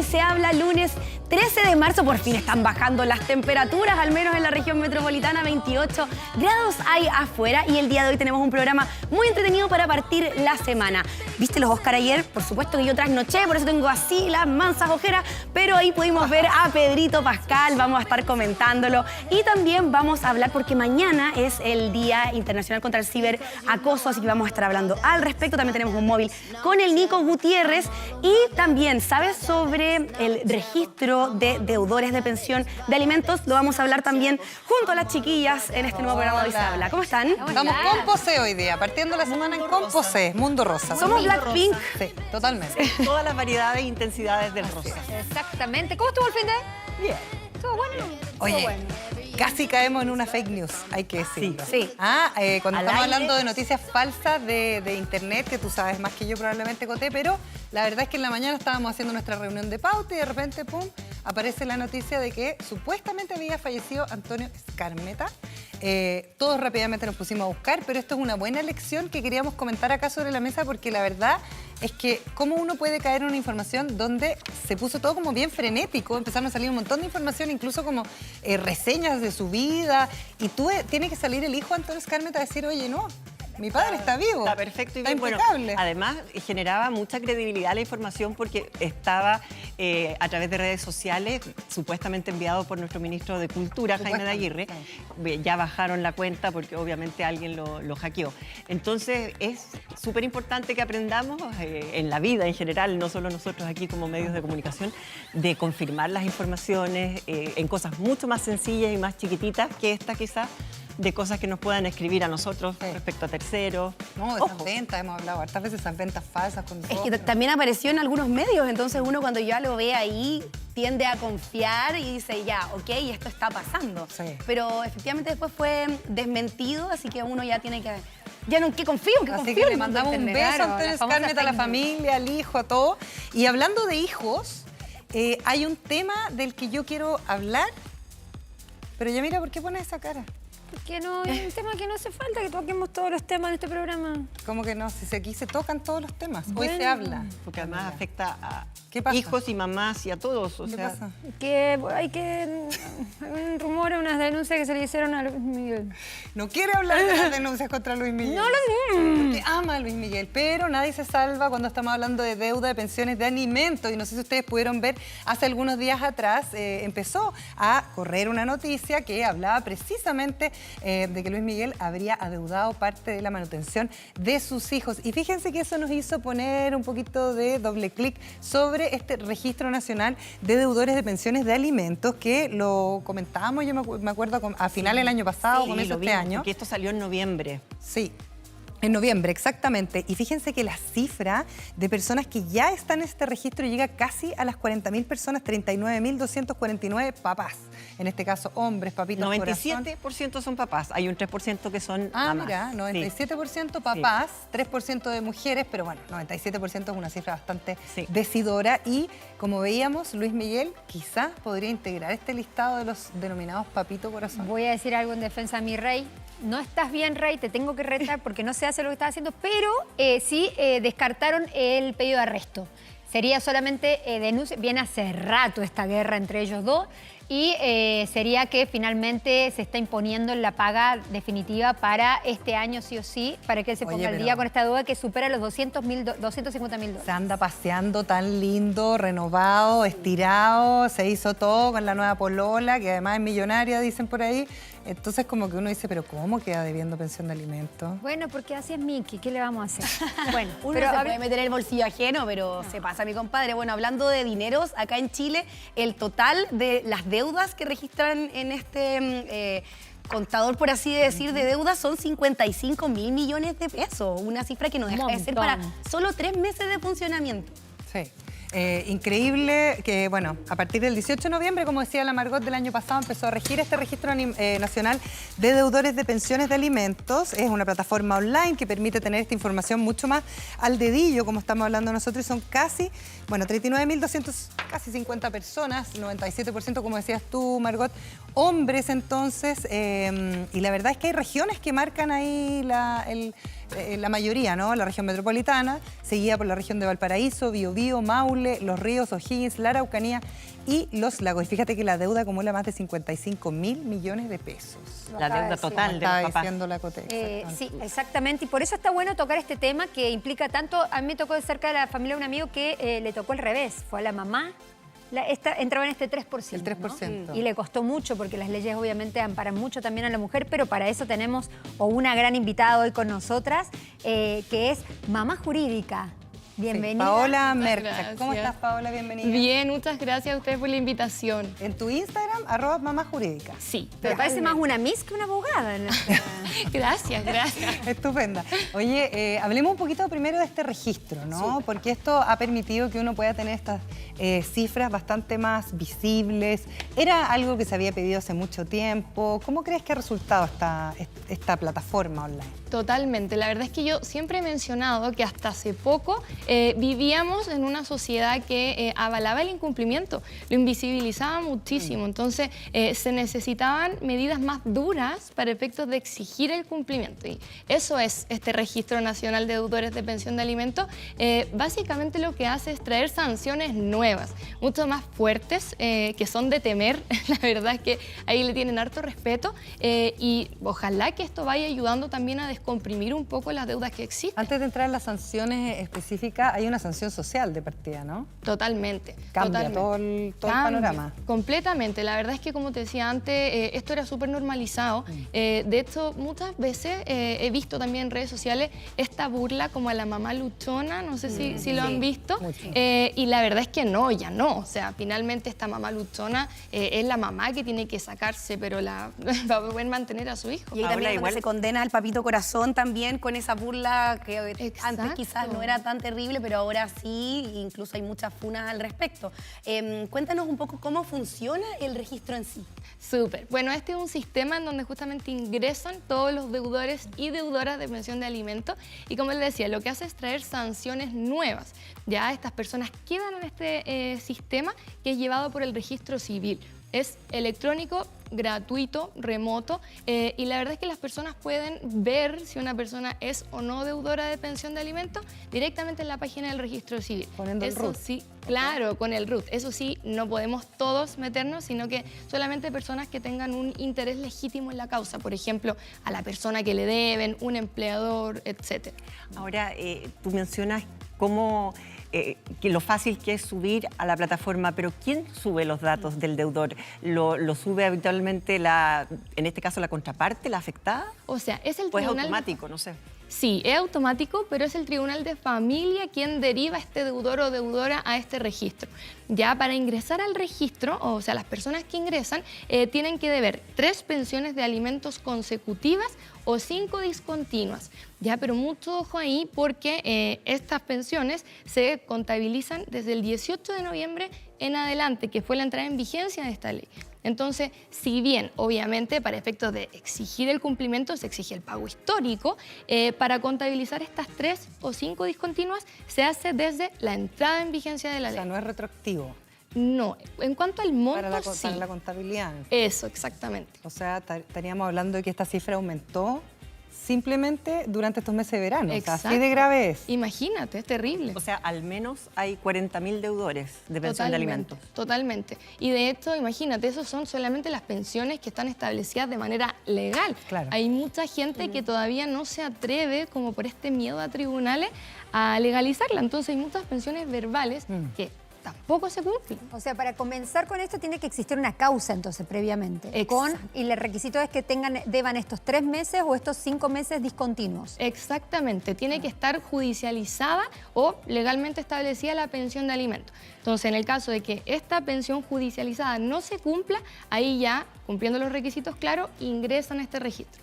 Hoy se habla lunes 13 de marzo, por fin están bajando las temperaturas, al menos en la región metropolitana, 28 grados hay afuera y el día de hoy tenemos un programa muy entretenido para partir la semana. ¿Viste los Oscar ayer? Por supuesto que yo trasnoché, por eso tengo así las mansas ojeras, pero ahí pudimos ver a Pedrito Pascal, vamos a estar comentándolo y también vamos a hablar porque mañana es el Día Internacional contra el Ciberacoso, así que vamos a estar hablando al respecto. También tenemos un móvil con el Nico Gutiérrez y también, ¿sabes sobre el registro de deudores de pensión de alimentos? Lo vamos a hablar también junto a las chiquillas en este nuevo programa de Hoy se habla. ¿Cómo están? Estamos con Posé hoy día, partiendo la semana con Posé, Mundo Rosa. Somos Blackpink. Sí, totalmente. Todas las variedades e intensidades del rosa. Exactamente. ¿Cómo estuvo el fin de? Bien. ¿Estuvo bueno? Oye, casi caemos en una fake news, hay que decirlo. Sí. Cuando Al estamos aire. hablando de noticias falsas de internet, que tú sabes más que yo probablemente, Coté, pero la verdad es que en la mañana estábamos haciendo nuestra reunión de pauta y de repente, pum, aparece la noticia de que supuestamente había fallecido Antonio Skármeta. Todos rápidamente nos pusimos a buscar, pero esto es una buena lección que queríamos comentar acá sobre la mesa porque la verdad es que cómo uno puede caer en una información donde se puso todo como bien frenético, empezaron a salir un montón de información, incluso como reseñas de su vida, y tiene que salir el hijo Antonio Skármeta a decir, oye, no, mi padre está vivo. Está perfecto y está bien. impecable. Bueno, además generaba mucha credibilidad la información porque estaba a través de redes sociales, supuestamente enviado por nuestro ministro de Cultura, Jaime de Aguirre. Ya bajaron la cuenta porque obviamente alguien lo hackeó. Entonces es súper importante que aprendamos en la vida en general, no solo nosotros aquí como medios de comunicación, de confirmar las informaciones en cosas mucho más sencillas y más chiquititas que esta quizás, de cosas que nos puedan escribir a nosotros respecto a terceros. No, de esas ventas hemos hablado hartas veces, esas ventas falsas con Es nosotros. que también apareció en algunos medios, entonces uno cuando ya lo ve ahí tiende a confiar y dice, ya, ok, esto está pasando. Sí. Pero efectivamente después fue desmentido, así que uno ya tiene que... Ya no, ¿en qué confío? ¿En qué Así confío? que le mandamos un beso a Claro, Antonio la famosa Skármeta, a la fake news. familia, al hijo, a todo. Y hablando de hijos, hay un tema del que yo quiero hablar. Pero ya mira, ¿por qué pones esa cara? Que no, es un tema que no hace falta que toquemos todos los temas en este programa. Como que no, si aquí se tocan todos los temas. Hoy Bueno. se habla. Porque además afecta a ¿Qué pasa? hijos y mamás y a todos. O ¿Qué sea, pasa? Que hay un rumor, unas denuncias que se le hicieron a Luis Miguel. No quiere hablar de las denuncias contra Luis Miguel. No lo Porque ama a Luis Miguel, pero nadie se salva cuando estamos hablando de deuda de pensiones de alimentos. Y no sé si ustedes pudieron ver, hace algunos días atrás empezó a correr una noticia que hablaba precisamente de que Luis Miguel habría adeudado parte de la manutención de sus hijos. Y fíjense que eso nos hizo poner un poquito de doble clic sobre este registro nacional de deudores de pensiones de alimentos que lo comentábamos, yo me acuerdo, a final del año pasado, sí, comienzo lo de este vimos, año. porque esto salió en noviembre. Sí, en noviembre, exactamente. Y fíjense que la cifra de personas que ya están en este registro llega casi a las 40.000 personas, 39.249 papás. En este caso, hombres, papitos, corazón. 97% son papás, hay un 3% que son mamás. Mira, 97% papás, 3% de mujeres, pero bueno, 97% es una cifra bastante decidora. Y como veíamos, Luis Miguel quizás podría integrar este listado de los denominados papito corazón. Voy a decir algo en defensa de mi rey. No estás bien, rey, te tengo que retar porque no se hace lo que estás haciendo, pero sí descartaron el pedido de arresto. Sería solamente denuncia. Viene hace rato esta guerra entre ellos dos y sería que finalmente se está imponiendo la paga definitiva para este año sí o sí, para que él se ponga al día con esta deuda que supera los 250.000 Se anda paseando tan lindo, renovado, estirado, se hizo todo con la nueva polola, que además es millonaria, dicen por ahí. Entonces como que uno dice, pero ¿cómo queda debiendo pensión de alimentos? Bueno, porque así es Mickey, ¿qué le vamos a hacer? Bueno, Uno pero se puede meter en el bolsillo ajeno, pero se pasa, mi compadre. Bueno, hablando de dineros, acá en Chile, el total de las deudas que registran en este contador, por así decir, de deudas son 55.000 millones de pesos. Una cifra que no deja de ser para solo 3 meses de funcionamiento. Sí. Increíble que, bueno, a partir del 18 de noviembre, como decía la Margot, del año pasado, empezó a regir este registro nacional de deudores de pensiones de alimentos. Es una plataforma online que permite tener esta información mucho más al dedillo, como estamos hablando nosotros, y son casi, bueno, 39.200, casi 50 personas, 97%, como decías tú, Margot, hombres entonces, y la verdad es que hay regiones que marcan ahí la mayoría, ¿no? La región metropolitana, seguida por la región de Valparaíso, Biobío, Maule, Los Ríos, O'Higgins, la Araucanía y Los Lagos. Y fíjate que la deuda acumula más de 55.000 millones de pesos. La deuda total de los Estaba papás. diciendo la Cote. Sí, exactamente. Y por eso está bueno tocar este tema que implica tanto. A mí me tocó de cerca de la familia de un amigo que le tocó al revés. Fue a la mamá. Entraba en este 3%. El 3%. ¿no? Y le costó mucho porque las leyes obviamente amparan mucho también a la mujer, pero para eso tenemos una gran invitada hoy con nosotras, que es mamá jurídica. Bienvenida. Sí, Paola Muchas Mercha. gracias. ¿Cómo estás, Paola? Bienvenida. Bien, muchas gracias a ustedes por la invitación. En tu Instagram, @mamajurídica. Sí. Pero parece más una miss que una abogada. En esta... Gracias, gracias. Estupenda. Oye, hablemos un poquito primero de este registro, ¿no? Porque esto ha permitido que uno pueda tener estas cifras bastante más visibles. Era algo que se había pedido hace mucho tiempo. ¿Cómo crees que ha resultado esta plataforma online? Totalmente. La verdad es que yo siempre he mencionado que hasta hace poco vivíamos en una sociedad que avalaba el incumplimiento, lo invisibilizaba muchísimo. Entonces, se necesitaban medidas más duras para efectos de exigir el cumplimiento. Y eso es este Registro Nacional de Deudores de Pensión de Alimentos. Básicamente lo que hace es traer sanciones nuevas, mucho más fuertes, que son de temer. La verdad es que ahí le tienen harto respeto y ojalá que esto vaya ayudando también a descomprimir un poco las deudas que existen. Antes de entrar en las sanciones específicas, hay una sanción social de partida, ¿no? Totalmente. Cambia totalmente. todo el Cambia, panorama. Completamente. La verdad es que, como te decía antes, esto era súper normalizado. De hecho, muchas veces he visto también en redes sociales esta burla como a la mamá luchona, no sé si lo han visto. Y la verdad es que no, ya no. O sea, finalmente esta mamá luchona es la mamá que tiene que sacarse, pero para poder mantener a su hijo. Y ahí también igual se condena al papito corazón también con esa burla que antes quizás no era tan terrible, pero ahora sí, incluso hay muchas funas al respecto. Cuéntanos un poco cómo funciona el registro en sí. Súper. Bueno, este es un sistema en donde justamente ingresan todos los deudores y deudoras de pensión de alimentos y, como les decía, lo que hace es traer sanciones nuevas. Ya estas personas quedan en este sistema que es llevado por el registro civil. Es electrónico, gratuito, remoto, y la verdad es que las personas pueden ver si una persona es o no deudora de pensión de alimentos directamente en la página del registro civil. Poniendo el RUT. Sí, claro, con el RUT. Eso sí, no podemos todos meternos, sino que solamente personas que tengan un interés legítimo en la causa, por ejemplo, a la persona que le deben, un empleador, etc. Ahora, tú mencionas cómo... que lo fácil que es subir a la plataforma, pero ¿quién sube los datos del deudor? ¿Lo sube habitualmente, en este caso, la contraparte, la afectada? O sea, es el ¿O es tribunal... automático? No sé. Sí, es automático, pero es el Tribunal de Familia quien deriva a este deudor o deudora a este registro. Ya para ingresar al registro, o sea, las personas que ingresan tienen que deber 3 pensiones de alimentos consecutivas o 5 discontinuas. Ya, pero mucho ojo ahí porque estas pensiones se contabilizan desde el 18 de noviembre en adelante, que fue la entrada en vigencia de esta ley. Entonces, si bien, obviamente, para efectos de exigir el cumplimiento, se exige el pago histórico, para contabilizar estas 3 o 5 discontinuas se hace desde la entrada en vigencia de la O sea, ley. no es retroactivo. No, en cuanto al monto, sí. Para la contabilidad. Eso, exactamente. O sea, estaríamos hablando de que esta cifra aumentó simplemente durante estos meses de verano. O sea, así de grave es. Imagínate, es terrible. O sea, al menos hay 40.000 deudores de pensión de alimentos. Totalmente. Y de hecho, imagínate, esos son solamente las pensiones que están establecidas de manera legal. Claro. Hay mucha gente que todavía no se atreve, como por este miedo a tribunales, a legalizarla. Entonces hay muchas pensiones verbales que tampoco se cumplen. O sea, para comenzar con esto tiene que existir una causa entonces previamente. Exacto. Y el requisito es que deban estos 3 meses o estos 5 meses discontinuos. Exactamente, tiene que estar judicializada o legalmente establecida la pensión de alimentos. Entonces, en el caso de que esta pensión judicializada no se cumpla, ahí ya, cumpliendo los requisitos claros, ingresan a este registro.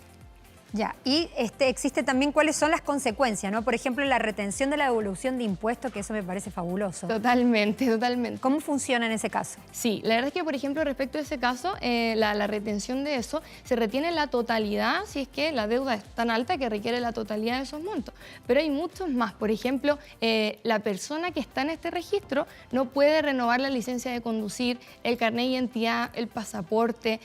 Ya, y existe también cuáles son las consecuencias, ¿no? Por ejemplo, la retención de la devolución de impuestos, que eso me parece fabuloso. Totalmente, totalmente. ¿Cómo funciona en ese caso? Sí, la verdad es que, por ejemplo, respecto a ese caso, la retención de eso se retiene la totalidad si es que la deuda es tan alta que requiere la totalidad de esos montos. Pero hay muchos más. Por ejemplo, la persona que está en este registro no puede renovar la licencia de conducir, el carnet de identidad, el pasaporte.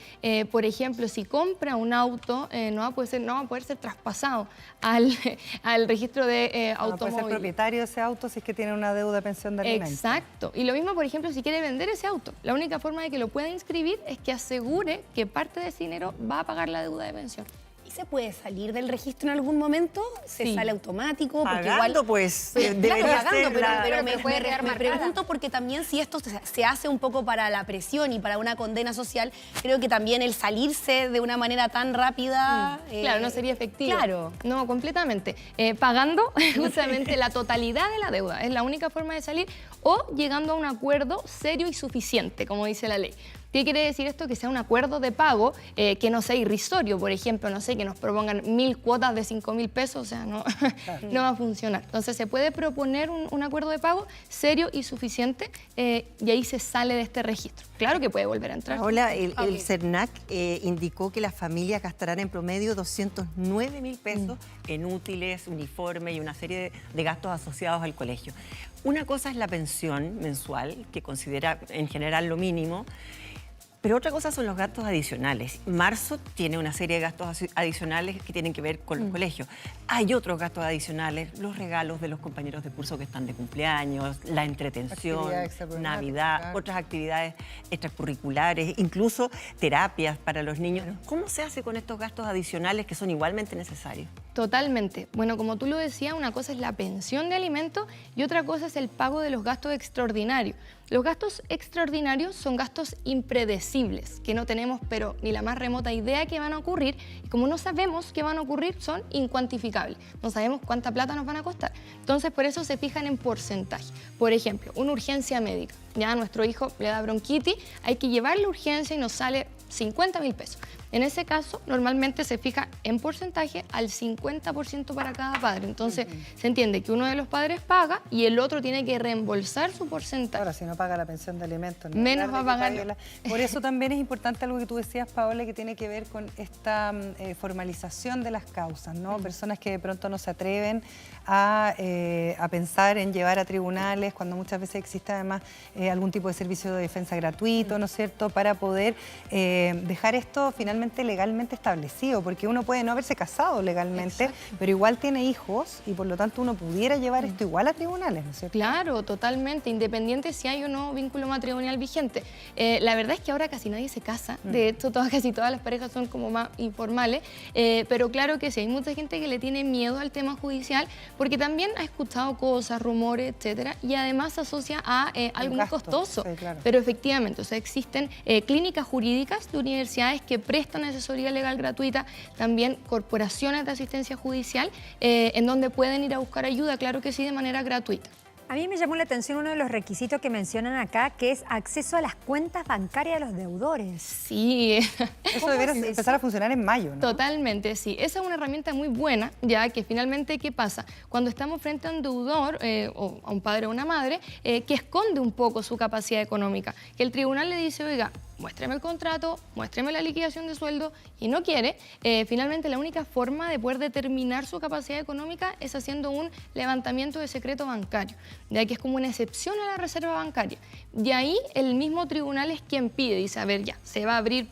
Por ejemplo, si compra un auto, no va a poder ser, no no va a poder ser traspasado al registro de No puede ser automóvil. propietario de ese auto si es que tiene una deuda de pensión de alimentos. Exacto. Y lo mismo, por ejemplo, si quiere vender ese auto. La única forma de que lo pueda inscribir es que asegure que parte de ese dinero va a pagar la deuda de pensión. ¿Y se puede salir del registro en algún momento? ¿Se Sí. sale automático? Porque Pagando, pues, Claro, debería pagando, ser la- pero Pero puede quedar me marcada. pregunto porque también si esto se hace un poco para la presión y para una condena social, creo que también el salirse de una manera tan rápida... Claro, no sería efectivo. Claro. No, completamente. Pagando justamente la totalidad de la deuda. Es la única forma de salir o llegando a un acuerdo serio y suficiente, como dice la ley. ¿Qué quiere decir esto? Que sea un acuerdo de pago que no sea irrisorio, por ejemplo, no sé, que nos propongan 1000 cuotas de 5.000 pesos, o sea, no, no va a funcionar. Entonces se puede proponer un acuerdo de pago serio y suficiente y ahí se sale de este registro. Claro que puede volver a entrar. Ahora, el CERNAC indicó que las familias gastarán en promedio 209.000 pesos en útiles, uniforme y una serie de gastos asociados al colegio. Una cosa es la pensión mensual, que considera en general lo mínimo, pero otra cosa son los gastos adicionales. Marzo tiene una serie de gastos adicionales que tienen que ver con los colegios. Hay otros gastos adicionales, los regalos de los compañeros de curso que están de cumpleaños, la entretención, Actividades extracurriculares, Navidad, claro. otras actividades extracurriculares, incluso terapias para los niños. ¿Cómo se hace con estos gastos adicionales que son igualmente necesarios? Totalmente. Bueno, como tú lo decías, una cosa es la pensión de alimentos y otra cosa es el pago de los gastos extraordinarios. Los gastos extraordinarios son gastos impredecibles, que no tenemos pero ni la más remota idea que van a ocurrir, y como no sabemos qué van a ocurrir, son incuantificables. No sabemos cuánta plata nos van a costar. Entonces, por eso se fijan en porcentaje. Por ejemplo, una urgencia médica. Ya a nuestro hijo le da bronquitis, hay que llevarle urgencia y nos sale 50.000 pesos. En ese caso, normalmente se fija en porcentaje al 50% para cada padre. Entonces, se entiende que uno de los padres paga y el otro tiene que reembolsar su porcentaje. Ahora, si no paga la pensión de alimentos, ni Menos hablar de va a que pagar. pague Por eso también es importante algo que tú decías, Paola, que tiene que ver con esta formalización de las causas, ¿no? Personas que de pronto no se atreven a pensar en llevar a tribunales cuando muchas veces existe además algún tipo de servicio de defensa gratuito, ¿no es cierto?, para poder dejar esto finalmente legalmente establecido, porque uno puede no haberse casado legalmente, pero igual tiene hijos y por lo tanto uno pudiera llevar esto igual a tribunales, ¿no es cierto? Claro, totalmente, independiente si hay o no vínculo matrimonial vigente. La verdad es que ahora casi nadie se casa, de hecho casi todas las parejas son como más informales, pero claro que sí, hay mucha gente que le tiene miedo al tema judicial porque también ha escuchado cosas, rumores, etcétera, y además se asocia a algo muy gasto, costoso. sí, claro. Pero efectivamente, o sea, existen clínicas jurídicas de universidades que prestan asesoría legal gratuita, también corporaciones de asistencia judicial, en donde pueden ir a buscar ayuda, claro que sí, de manera gratuita. A mí me llamó la atención uno de los requisitos que mencionan acá, que es acceso a las cuentas bancarias de los deudores. Sí, Eso debería empezar a funcionar en mayo, ¿no? totalmente, sí. Esa es una herramienta muy buena, ya que finalmente, ¿qué pasa? Cuando estamos frente a un deudor o a un padre o una madre que esconde un poco su capacidad económica, que el tribunal le dice, oiga, muéstreme el contrato, muéstreme la liquidación de sueldo y no quiere, finalmente la única forma de poder determinar su capacidad económica es haciendo un levantamiento de secreto bancario, ya que es como una excepción a la reserva bancaria. Y ahí el mismo tribunal es quien pide, dice, a ver, ya, se va a abrir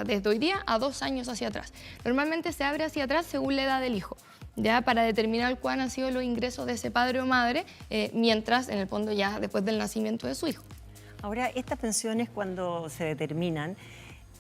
desde hoy día a 2 años hacia atrás. Normalmente se abre hacia atrás según la edad del hijo, ya para determinar cuáles han sido los ingresos de ese padre o madre, mientras en el fondo ya después del nacimiento de su hijo. Ahora, estas pensiones cuando se determinan,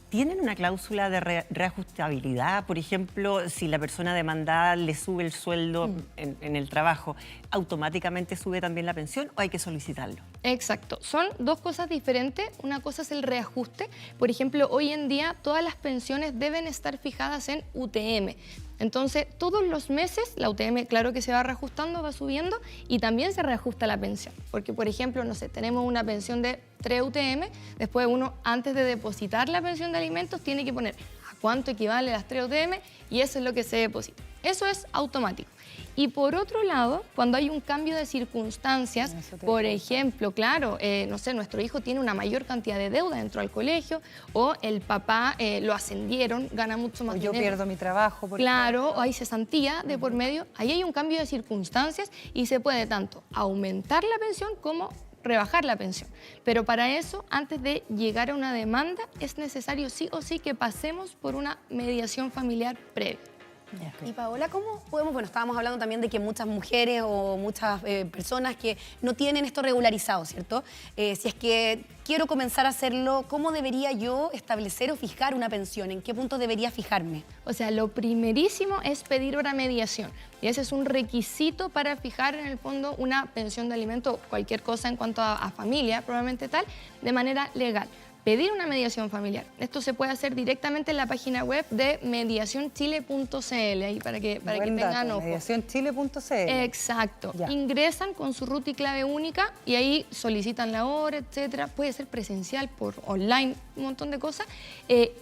¿tienen una cláusula de reajustabilidad? Por ejemplo, si la persona demandada le sube el sueldo en el trabajo, ¿automáticamente sube también la pensión o hay que solicitarlo? Exacto, son dos cosas diferentes. Una cosa es el reajuste. Por ejemplo, hoy en día todas las pensiones deben estar fijadas en UTM. Entonces, todos los meses la UTM, claro que se va reajustando, va subiendo y también se reajusta la pensión. Porque, por ejemplo, no sé, tenemos una pensión de 3 UTM, después uno, antes de depositar la pensión de alimentos, tiene que poner a cuánto equivale las 3 UTM y eso es lo que se deposita. Eso es automático. Y por otro lado, cuando hay un cambio de circunstancias, por ejemplo, claro, no sé, nuestro hijo tiene una mayor cantidad de deuda dentro del colegio o el papá lo ascendieron, gana mucho más O yo dinero. pierdo mi trabajo. Por Claro, o hay cesantía de por medio, ahí hay un cambio de circunstancias y se puede tanto aumentar la pensión como rebajar la pensión. Pero para eso, antes de llegar a una demanda, es necesario sí o sí que pasemos por una mediación familiar previa. Y Paola, ¿cómo podemos? Bueno, estábamos hablando también de que muchas mujeres o muchas personas que no tienen esto regularizado, ¿cierto? Si es que quiero comenzar a hacerlo, ¿cómo debería yo establecer o fijar una pensión? ¿En qué punto debería fijarme? O sea, lo primerísimo es pedir una mediación. Y ese es un requisito para fijar en el fondo una pensión de alimento o cualquier cosa en cuanto a familia, probablemente tal, de manera legal. Pedir una mediación familiar. Esto se puede hacer directamente en la página web de mediacionchile.cl, ahí para que tengan ojo. Mediacionchile.cl. Exacto. Ya. Ingresan con su RUT y clave única y ahí solicitan la hora, etcétera. Puede ser presencial, por online, un montón de cosas.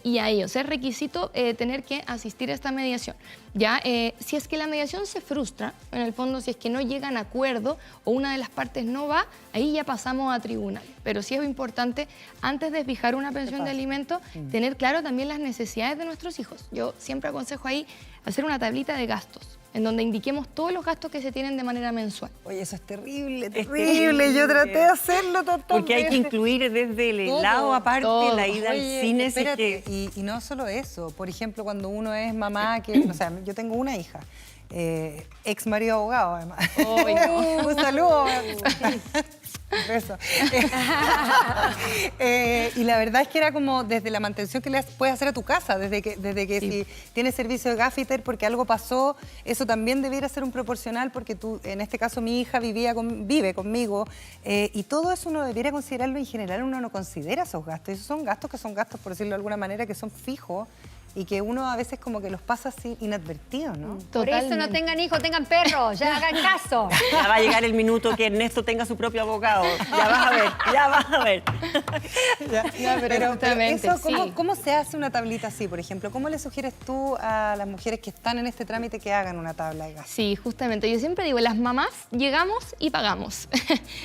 Y ahí, o sea, es requisito tener que asistir a esta mediación. Ya, si es que la mediación se frustra, en el fondo, si es que no llegan a acuerdo o una de las partes no va, ahí ya pasamos a tribunal. Pero sí es importante, antes de fijar una pensión de alimentos, tener claro también las necesidades de nuestros hijos. Yo siempre aconsejo ahí hacer una tablita de gastos, en donde indiquemos todos los gastos que se tienen de manera mensual. Oye, eso es terrible, Es terrible. Yo traté de hacerlo tantas Porque hay que veces. incluir desde el Todo, helado aparte, todo. la ida Oye, al cine. Si es espérate, que... y no solo eso. Por ejemplo, cuando uno es mamá, que, o sea, yo tengo una hija, ex marido abogado, además. Ay, no. Un saludo. Un beso. Y la verdad es que era como desde la mantención que le puedes hacer a tu casa, desde que Sí. si tienes servicio de gaffiter porque algo pasó, eso también debiera ser un proporcional porque tú, en este caso mi hija vive conmigo y todo eso uno debiera considerarlo. En general uno no considera esos gastos. Esos son gastos, por decirlo de alguna manera, que son fijos y que uno a veces como que los pasa así inadvertidos, ¿no? Por eso no tengan hijos, tengan perros, ya hagan caso. Ya va a llegar el minuto que Ernesto tenga su propio abogado. Ya vas a ver, ya vas a ver. Pero justamente, eso, sí. ¿cómo se hace una tablita así, por ejemplo? ¿Cómo le sugieres tú a las mujeres que están en este trámite que hagan una tabla de gastos? Sí, justamente. Yo siempre digo, las mamás llegamos y pagamos.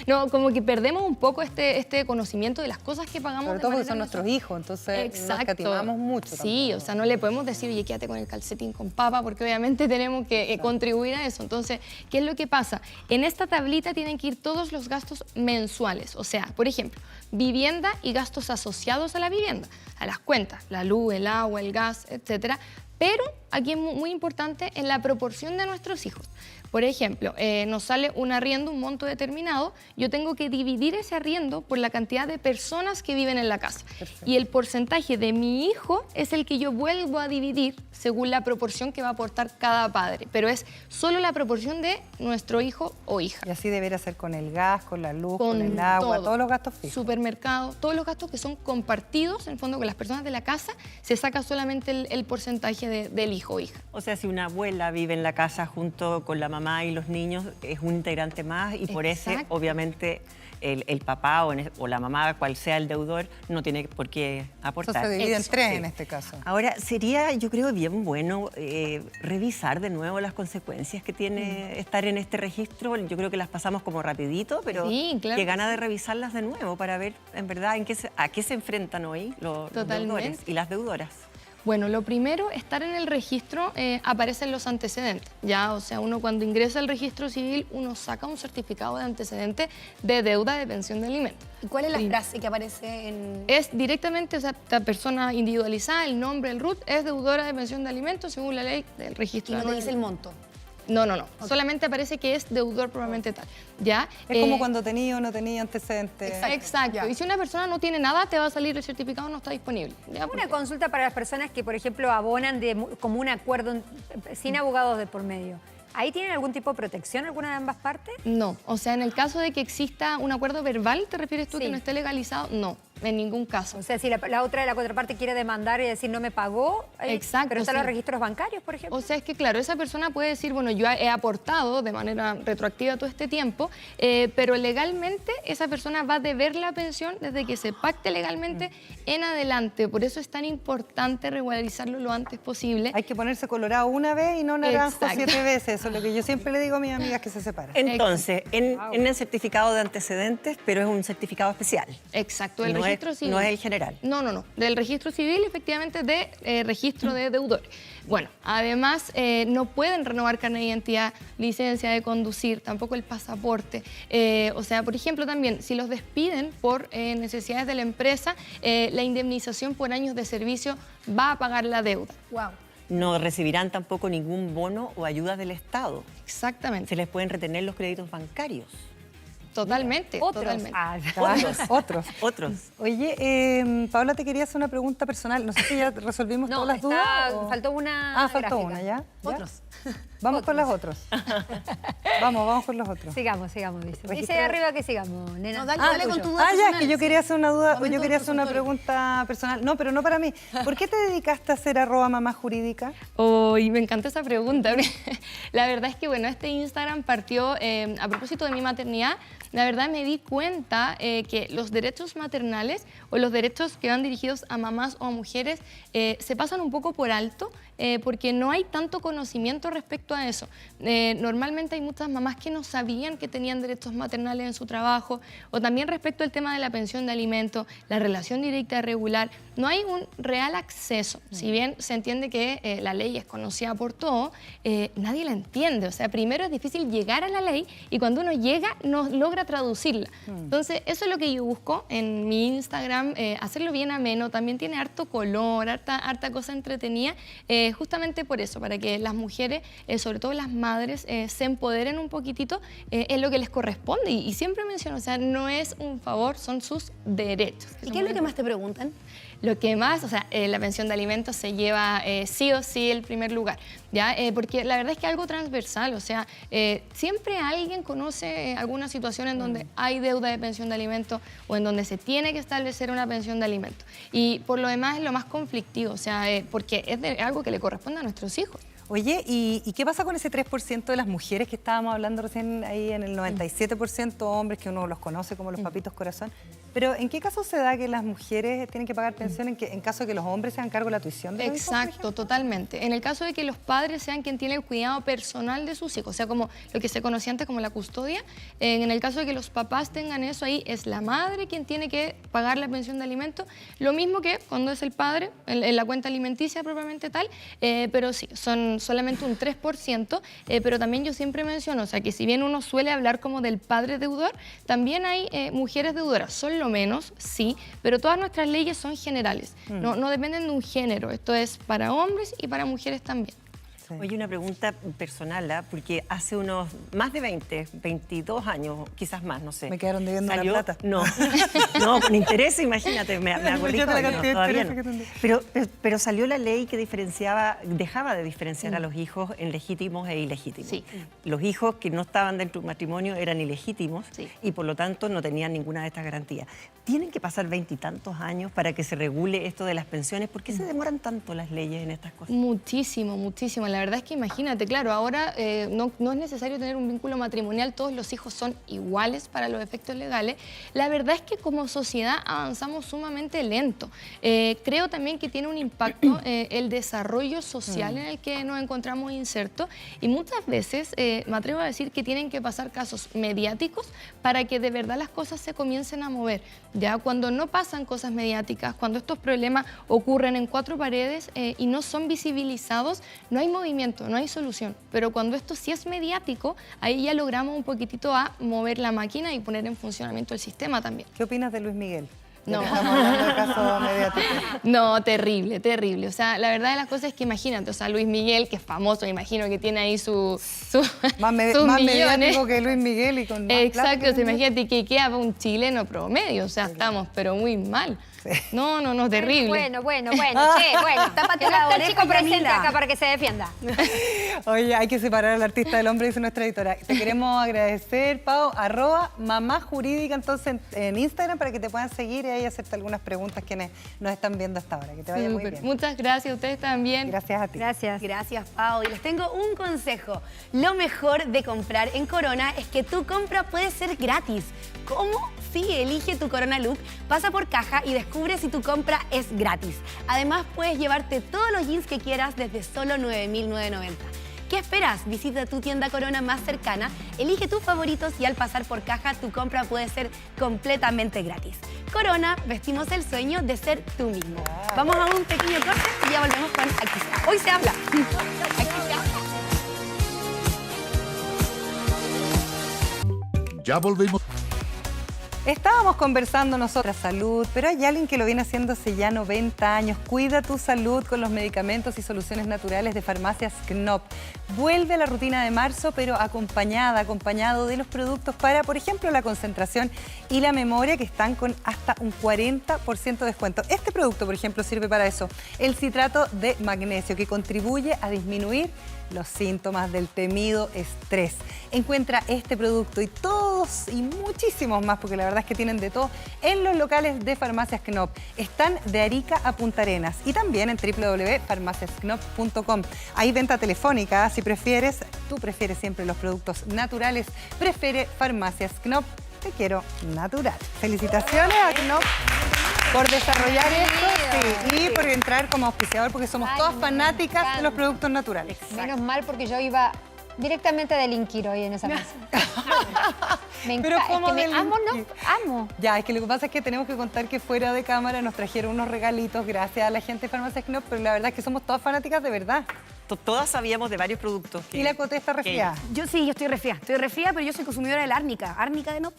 No, como que perdemos un poco este conocimiento de las cosas que pagamos. Sobre de todo porque manera son nuestros mensual. hijos, entonces nos Exacto. cativamos mucho. Sí, tampoco. o sea, no le podemos decir, oye, quédate con el calcetín con papa, porque obviamente tenemos que contribuir a eso. Entonces, ¿qué es lo que pasa? En esta tablita tienen que ir todos los gastos mensuales. O sea, por ejemplo, vivienda y gastos asociados a la vivienda, a las cuentas, la luz, el agua, el gas, etcétera. Pero aquí es muy importante en la proporción de nuestros hijos. Por ejemplo, nos sale un arriendo, un monto determinado, yo tengo que dividir ese arriendo por la cantidad de personas que viven en la casa. Perfecto. Y el porcentaje de mi hijo es el que yo vuelvo a dividir según la proporción que va a aportar cada padre. Pero es solo la proporción de nuestro hijo o hija. Y así debería ser con el gas, con la luz, con Con el agua, todo. todos los gastos fijos. Supermercado, todos los gastos que son compartidos, en el fondo con las personas de la casa, se saca solamente el porcentaje del hijo o hija. O sea, si una abuela vive en la casa junto con la mamá y los niños, es un integrante más y por ese, Exacto. obviamente, el papá o la mamá, cual sea el deudor, no tiene por qué Eso aportar. se divide en Eso, tres sí. en este caso. Ahora, sería, yo creo, bien bueno revisar de nuevo las consecuencias que tiene estar en este registro. Yo creo que las pasamos como rapidito, pero Sí, claro qué que gana de revisarlas de nuevo para ver, en verdad, a qué se enfrentan hoy los Totalmente. deudores y las deudoras. Bueno, lo primero, estar en el registro, aparecen los antecedentes, ¿ya? O sea, uno cuando ingresa al registro civil, uno saca un certificado de antecedente de deuda de pensión de alimentos. ¿Y cuál es la Sí. frase que aparece en...? Es directamente, o sea, esta persona individualizada, el nombre, el RUT, es deudora de pensión de alimentos según la ley del Y registro. no te dice el monto. No. Solamente aparece que es deudor probablemente tal, ¿ya? Es como cuando tenía o no tenía antecedentes. Exacto. Ya. Y si una persona no tiene nada, te va a salir el certificado, no está disponible. ¿ya? Una consulta para las personas que, por ejemplo, abonan de como un acuerdo sin abogados de por medio. ¿Ahí tienen algún tipo de protección alguna de ambas partes? No, o sea, en el caso de que exista un acuerdo verbal, ¿te refieres tú Sí. que no esté legalizado? No, en ningún caso. O sea, si la otra de la contraparte quiere demandar y decir no me pagó, Exacto, pero están sí. los registros bancarios, por ejemplo. O sea, es que claro, esa persona puede decir, bueno, yo he aportado de manera retroactiva todo este tiempo, pero legalmente esa persona va a deber la pensión desde que se pacte legalmente en adelante. Por eso es tan importante regularizarlo lo antes posible. Hay que ponerse colorado una vez y no naranjo Exacto. 7 veces. Eso es lo que yo siempre le digo a mis amigas que se separan. Entonces, en el certificado de antecedentes, pero es un certificado especial. Exacto, del No es- registro civil. no es el general. No. Del registro civil, efectivamente, de registro de deudores. Bueno, además, no pueden renovar carnet de identidad, licencia de conducir, tampoco el pasaporte. O sea, por ejemplo, también, si los despiden por necesidades de la empresa, la indemnización por años de servicio va a pagar la deuda. Wow. no recibirán tampoco ningún bono o ayudas del Estado. Exactamente. Se les pueden retener los créditos bancarios. Totalmente. Otros. Totalmente. Otros. Oye, Paola, te quería hacer una pregunta personal. No sé si ya resolvimos No, todas las dudas. o- faltó una. faltó gráfica. una, ¿ya? Otros. Vamos con los otros. vamos con los otros. Sigamos, dice. Dice Registrar- ahí arriba que sigamos, nena. No, dale con tu duda Ya, es personal. que yo quería hacer una duda, Momento yo quería hacer una consultorio. pregunta personal. No, pero no para mí. ¿Por qué te dedicaste a ser @mamá-jurídica? Y me encantó esa pregunta. La verdad es que, bueno, este Instagram partió a propósito de mi maternidad. La verdad me di cuenta que los derechos maternales o los derechos que van dirigidos a mamás o a mujeres se pasan un poco por alto porque no hay tanto conocimiento respecto a eso. Normalmente hay muchas mamás que no sabían que tenían derechos maternales en su trabajo, o también respecto al tema de la pensión de alimentos, la relación directa regular. No hay un real acceso. Si bien se entiende que la ley es conocida por todo, nadie la entiende. O sea, primero es difícil llegar a la ley y cuando uno llega no logra traducirla. Entonces, eso es lo que yo busco en mi Instagram, hacerlo bien ameno. También tiene harto color, harta cosa entretenida, justamente por eso, para que las mujeres, sobre todo las madres, se empoderen un poquitito en lo que les corresponde. Y siempre menciono, o sea, no es un favor, son sus derechos. ¿Y qué es lo que más te preguntan? Lo que más, o sea, la pensión de alimentos se lleva sí o sí el primer lugar, ¿ya? Porque la verdad es que es algo transversal, o sea, siempre alguien conoce alguna situación en donde hay deuda de pensión de alimentos o en donde se tiene que establecer una pensión de alimentos. Y por lo demás es lo más conflictivo, o sea, porque es algo que le corresponde a nuestros hijos. Oye, ¿y qué pasa con ese 3% de las mujeres que estábamos hablando recién ahí en el 97% hombres que uno los conoce como los papitos corazón? Pero ¿en qué caso se da que las mujeres tienen que pagar pensión en caso de que los hombres se hagan cargo de la tuición de los hijos, por Exacto, ejemplo? totalmente. En el caso de que los padres sean quien tiene el cuidado personal de sus hijos, o sea, como lo que se conocía antes como la custodia, en el caso de que los papás tengan eso, ahí es la madre quien tiene que pagar la pensión de alimentos, lo mismo que cuando es el padre, en la cuenta alimenticia propiamente tal, pero sí, son solamente un 3%, pero también yo siempre menciono, o sea, que si bien uno suele hablar como del padre deudor, también hay mujeres deudoras, son lo menos, sí, pero todas nuestras leyes son generales, no dependen de un género, esto es para hombres y para mujeres también. Oye, una pregunta personal, porque hace unos más de 22 años, quizás más, no sé. Me quedaron debiendo la plata. No, con interés, imagínate, me acordé Yo te la no, cantidad de todavía intereses no. que tendría. Pero salió la ley que dejaba de diferenciar a los hijos en legítimos e ilegítimos. Sí. Los hijos que no estaban dentro de un matrimonio eran ilegítimos Sí. y por lo tanto no tenían ninguna de estas garantías. ¿Tienen que pasar 20 y tantos años para que se regule esto de las pensiones? ¿Por qué se demoran tanto las leyes en estas cosas? Muchísimo, muchísimo. La verdad es que imagínate, claro, ahora no es necesario tener un vínculo matrimonial, todos los hijos son iguales para los efectos legales. La verdad es que como sociedad avanzamos sumamente lento. Creo también que tiene un impacto el desarrollo social en el que nos encontramos insertos y muchas veces me atrevo a decir que tienen que pasar casos mediáticos para que de verdad las cosas se comiencen a mover. Ya cuando no pasan cosas mediáticas, cuando estos problemas ocurren en cuatro paredes y no son visibilizados, no hay movimiento, no hay solución. Pero cuando esto sí es mediático, ahí ya logramos un poquitito a mover la máquina y poner en funcionamiento el sistema también. ¿Qué opinas de Luis Miguel? Ya No. que estamos hablando de casos mediáticos. No, terrible, terrible. O sea, la verdad de las cosas es que imagínate, o sea, Luis Miguel, que es famoso, me imagino que tiene ahí sus Más sus millones. mediático que Luis Miguel y con más plata Exacto, que o sea, imagínate que queda para un chileno promedio, o sea, estamos pero muy mal. No, terrible. Bueno, che, Tápate que no la está el oreja, chico presente Camila. acá para que se defienda. Oye, hay que separar al artista del hombre, dice nuestra editora. Te queremos agradecer, Pau, @mamá-jurídica entonces en Instagram para que te puedan seguir y ahí hacerte algunas preguntas quienes nos están viendo hasta ahora. Que te vaya muy Súper. bien. Muchas gracias a ustedes también. Gracias a ti. Gracias. Gracias, Pau. Y les tengo un consejo. Lo mejor de comprar en Corona es que tu compra puede ser gratis. ¿Cómo? Sí, elige tu Corona Look, pasa por caja y descubre si tu compra es gratis. Además, puedes llevarte todos los jeans que quieras desde solo 9.990. ¿Qué esperas? Visita tu tienda Corona más cercana, elige tus favoritos y al pasar por caja tu compra puede ser completamente gratis. Corona, vestimos el sueño de ser tú mismo. Vamos a un pequeño corte y ya volvemos con Aquí se habla. Hoy se habla. Aquí se habla. Ya volvemos. Estábamos conversando nosotras salud, pero hay alguien que lo viene haciendo hace ya 90 años. Cuida tu salud con los medicamentos y soluciones naturales de Farmacias Knop. Vuelve a la rutina de marzo, pero acompañado de los productos para, por ejemplo, la concentración y la memoria, que están con hasta un 40% de descuento. Este producto, por ejemplo, sirve para eso. El citrato de magnesio, que contribuye a disminuir los síntomas del temido estrés. Encuentra este producto y todos y muchísimos más, porque la verdad es que tienen de todo, en los locales de Farmacias Knop. Están de Arica a Punta Arenas y también en www.farmaciasknop.com. Hay venta telefónica, si prefieres, tú prefieres siempre los productos naturales, prefiere Farmacias Knop. Te quiero natural. Felicitaciones a Knop por desarrollar esto, sí, y por entrar como auspiciador, porque somos todas fanáticas de los productos naturales. Menos mal, porque yo iba directamente a delinquir hoy en esa mesa. Me Pero encanta, ¿cómo es que me amo, delinquir? ¿no? Amo. Ya, es que lo que pasa es que tenemos que contar que fuera de cámara nos trajeron unos regalitos gracias a la gente de Farmacias Knop, pero la verdad es que somos todas fanáticas de verdad. Todas sabíamos de varios productos. Y la Coté está resfriada. Yo sí, yo estoy resfriada. Estoy resfriada, pero yo soy consumidora del árnica. Árnica de Knop.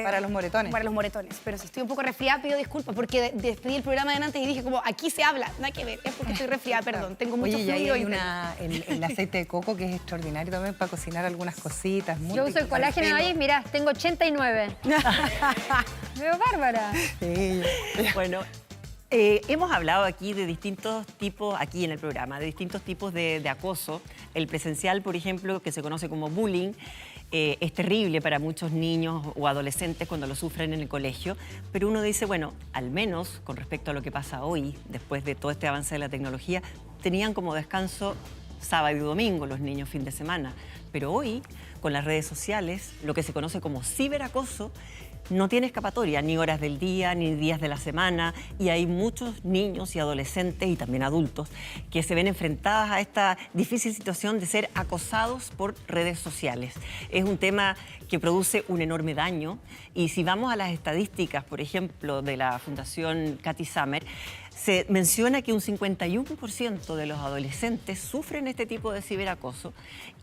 Para los moretones. Para los moretones. Pero si estoy un poco resfriada, pido disculpas, porque despedí el programa de antes y dije como, aquí se habla. Nada que ver, es porque estoy resfriada, perdón. Tengo mucho Oye, y ahí fluido. hay el aceite de coco que es extraordinario también para cocinar algunas cositas. Muy Yo uso el rico para colágeno de pelo. ahí, mirá, tengo 89. Veo bárbara. Sí. Bueno, hemos hablado aquí de distintos tipos, aquí en el programa, de distintos tipos de acoso. El presencial, por ejemplo, que se conoce como bullying, es terrible para muchos niños o adolescentes cuando lo sufren en el colegio, pero uno dice, bueno, al menos con respecto a lo que pasa hoy, después de todo este avance de la tecnología, tenían como descanso sábado y domingo los niños fin de semana. Pero hoy, con las redes sociales, lo que se conoce como ciberacoso, no tiene escapatoria, ni horas del día, ni días de la semana, y hay muchos niños y adolescentes y también adultos que se ven enfrentadas a esta difícil situación de ser acosados por redes sociales. Es un tema que produce un enorme daño, y si vamos a las estadísticas, por ejemplo, de la Fundación Cathy Summer, se menciona que un 51% de los adolescentes sufren este tipo de ciberacoso,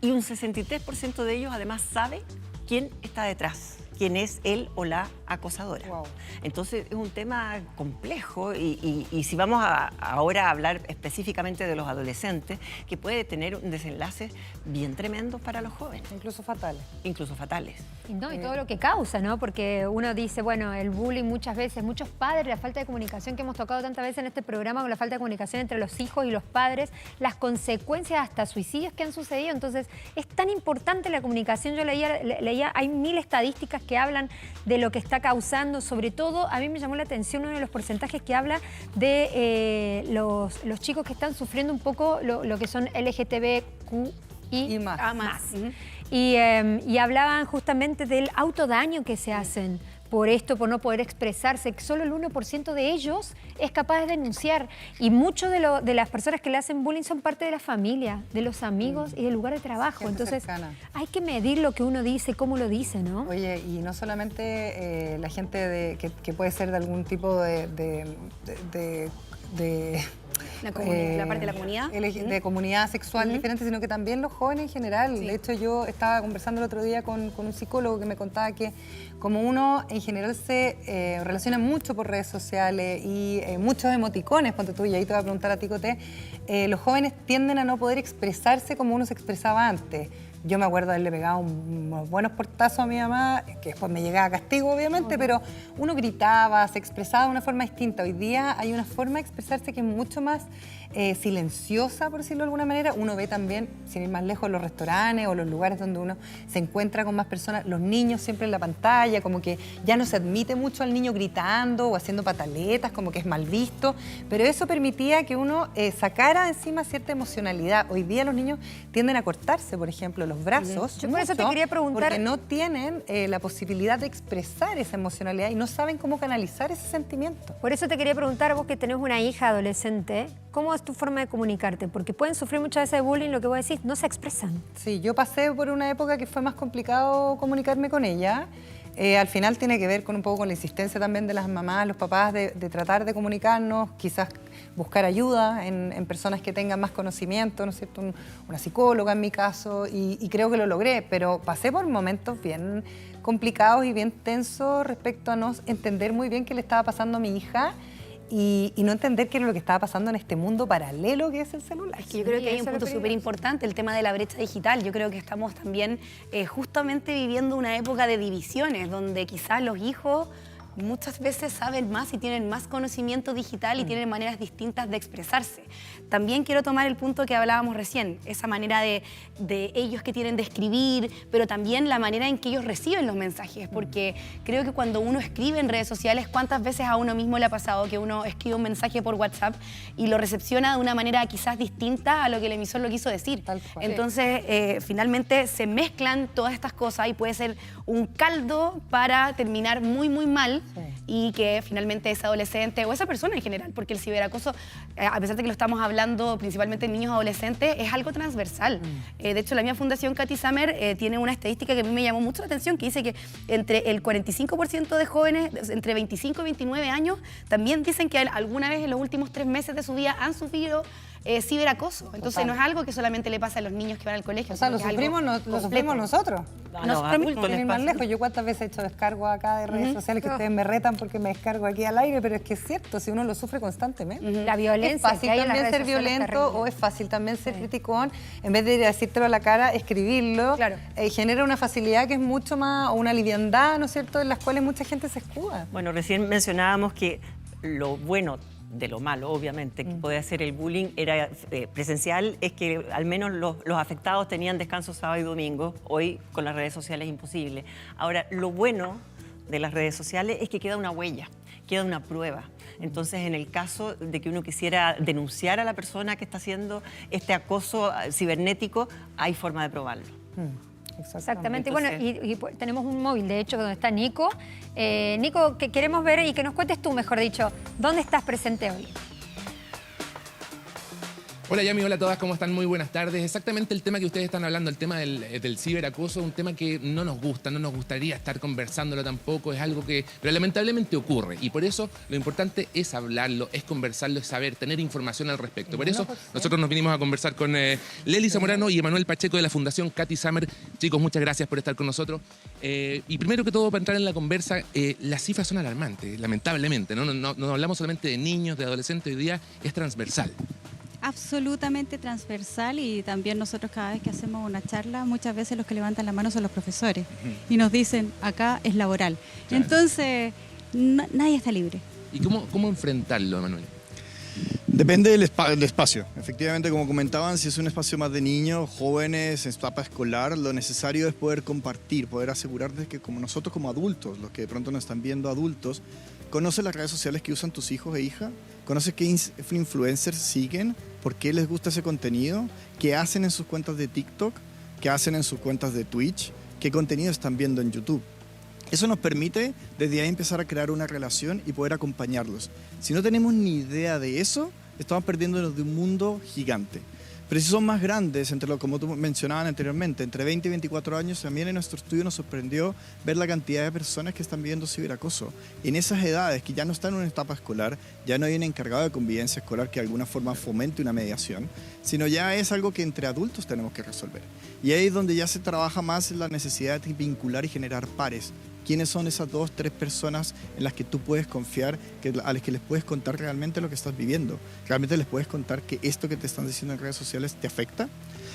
y un 63% de ellos además sabe quién está detrás, quién es él o la acosadora. Wow. Entonces es un tema complejo, y si vamos ahora a hablar específicamente de los adolescentes, que puede tener un desenlace bien tremendo para los jóvenes, Incluso fatales. incluso fatales. Y no, y todo lo que causa, ¿no? Porque uno dice, bueno, el bullying muchas veces, muchos padres, la falta de comunicación que hemos tocado tantas veces en este programa, con la falta de comunicación entre los hijos y los padres, las consecuencias hasta suicidios que han sucedido. Entonces, es tan importante la comunicación. Yo leía, hay 1000 estadísticas que hablan de lo que está causando. Sobre todo, a mí me llamó la atención uno de los porcentajes que habla de los chicos que están sufriendo un poco lo que son LGTBQ Y más. más. y hablaban justamente del autodaño que se hacen por esto, por no poder expresarse, que solo el 1% de ellos es capaz de denunciar. Y muchos de las personas que le hacen bullying son parte de la familia, de los amigos y del lugar de trabajo. Gente Entonces, cercana. hay que medir lo que uno dice, cómo lo dice, ¿no? Oye, y no solamente la gente que puede ser de algún tipo de La parte de la comunidad. de comunidad sexual diferente, sino que también los jóvenes en general. Sí. De hecho, yo estaba conversando el otro día con un psicólogo que me contaba que como uno en general se relaciona mucho por redes sociales y muchos emoticones, ponte tú, y ahí te voy a preguntar a ti, Coté, los jóvenes tienden a no poder expresarse como uno se expresaba antes. Yo me acuerdo de haberle pegado unos buenos portazos a mi mamá, que después me llegaba castigo, obviamente, pero uno gritaba, se expresaba de una forma distinta. Hoy día hay una forma de expresarse que es mucho más silenciosa, por decirlo de alguna manera. Uno ve también, sin ir más lejos, los restaurantes o los lugares donde uno se encuentra con más personas, los niños siempre en la pantalla, como que ya no se admite mucho al niño gritando o haciendo pataletas, como que es mal visto, pero eso permitía que uno sacara encima cierta emocionalidad. Hoy día los niños tienden a cortarse, por ejemplo, los brazos. Yo por eso te mucho, quería preguntar- porque no tienen la posibilidad de expresar esa emocionalidad y no saben cómo canalizar ese sentimiento. Por eso te quería preguntar, vos que tenés una hija adolescente, ¿cómo es tu forma de comunicarte? Porque pueden sufrir muchas veces de bullying, lo que vos decís, no se expresan. Sí, yo pasé por una época que fue más complicado comunicarme con ella. Al final tiene que ver con un poco con la insistencia también de las mamás, los papás de tratar de comunicarnos, quizás buscar ayuda en personas que tengan más conocimiento, ¿no es cierto? Una psicóloga en mi caso, y creo que lo logré, pero pasé por momentos bien complicados y bien tensos respecto a no entender muy bien qué le estaba pasando a mi hija y no entender qué era lo que estaba pasando en este mundo paralelo que es el celular. Es que yo creo que hay un punto súper importante, el tema de la brecha digital. Yo creo que estamos también justamente viviendo una época de divisiones, donde quizás los hijos muchas veces saben más y tienen más conocimiento digital y tienen maneras distintas de expresarse. También quiero tomar el punto que hablábamos recién, esa manera de ellos que tienen de escribir, pero también la manera en que ellos reciben los mensajes, porque creo que cuando uno escribe en redes sociales, ¿cuántas veces a uno mismo le ha pasado que uno escribe un mensaje por WhatsApp y lo recepciona de una manera quizás distinta a lo que el emisor lo quiso decir? Tal cual. Entonces, finalmente se mezclan todas estas cosas y puede ser un caldo para terminar muy, muy mal. Sí. Y que finalmente ese adolescente o esa persona en general, porque el ciberacoso, a pesar de que lo estamos hablando principalmente en niños adolescentes, es algo transversal. De hecho, la misma Fundación Cathy Summer tiene una estadística que a mí me llamó mucho la atención, que dice que entre el 45% de jóvenes entre 25 y 29 años también dicen que alguna vez en los últimos 3 meses de su vida han sufrido ciberacoso. Entonces Total. No es algo que solamente le pasa a los niños que van al colegio. O sea, lo sino que es sufrimos, algo lo sufrimos nosotros. A los Nosotros adultos mismos, les sin ir más pasa. lejos. Yo cuántas veces he hecho descargo acá de redes sociales que ustedes me retan porque me descargo aquí al aire, pero es que es cierto, si uno lo sufre constantemente. La violencia Es fácil que hay en las también redes ser sociales es violento terrible. o es fácil también ser criticón. En vez de ir a decírtelo a la cara, escribirlo, Claro. Genera una facilidad que es mucho más, o una liviandad, ¿no es cierto?, en las cuales mucha gente se escuda. Bueno, recién mencionábamos que lo bueno de lo malo, obviamente, que puede hacer el bullying era presencial, es que al menos los afectados tenían descanso sábado y domingo. Hoy con las redes sociales es imposible. Ahora, lo bueno de las redes sociales es que queda una huella, queda una prueba. Entonces, en el caso de que uno quisiera denunciar a la persona que está haciendo este acoso cibernético, hay forma de probarlo. Exactamente. Entonces- Bueno, y pues, tenemos un móvil, de hecho, donde está Nico. Nico, que queremos ver y que nos cuentes tú, mejor dicho, ¿dónde estás presente hoy? Hola Yami, hola a todas, ¿cómo están? Muy buenas tardes. Exactamente el tema que ustedes están hablando, el tema del ciberacoso, un tema que no nos gusta, no nos gustaría estar conversándolo tampoco, es algo que pero lamentablemente ocurre y por eso lo importante es hablarlo, es conversarlo, es saber, tener información al respecto. Por eso nosotros nos vinimos a conversar con Lely Zamorano y Emanuel Pacheco de la Fundación Cathy Summer. Chicos, muchas gracias por estar con nosotros. Y primero que todo, para entrar en la conversa, las cifras son alarmantes, lamentablemente. No hablamos solamente de niños, de adolescentes, hoy día es transversal. Absolutamente transversal y también nosotros cada vez que hacemos una charla, muchas veces los que levantan la mano son los profesores y nos dicen, acá es laboral. Claro. Entonces, nadie está libre. ¿Y cómo enfrentarlo, Emanuel? Depende del espacio. Efectivamente, como comentaban, si es un espacio más de niños, jóvenes, en etapa escolar, lo necesario es poder compartir, poder asegurar de que como nosotros como adultos, los que de pronto nos están viendo adultos, conoces las redes sociales que usan tus hijos e hijas, conoces qué influencers siguen, por qué les gusta ese contenido, qué hacen en sus cuentas de TikTok, qué hacen en sus cuentas de Twitch, qué contenido están viendo en YouTube. Eso nos permite desde ahí empezar a crear una relación y poder acompañarlos. Si no tenemos ni idea de eso, estamos perdiéndonos de un mundo gigante. Pero si son más grandes, como tú mencionabas anteriormente, entre 20 y 24 años, también en nuestro estudio nos sorprendió ver la cantidad de personas que están viviendo ciberacoso. En esas edades, que ya no están en una etapa escolar, ya no hay un encargado de convivencia escolar que de alguna forma fomente una mediación, sino ya es algo que entre adultos tenemos que resolver. Y ahí es donde ya se trabaja más la necesidad de vincular y generar pares. ¿Quiénes son esas 2, 3 personas en las que tú puedes confiar, a las que les puedes contar realmente lo que estás viviendo? ¿Realmente les puedes contar que esto que te están diciendo en redes sociales te afecta?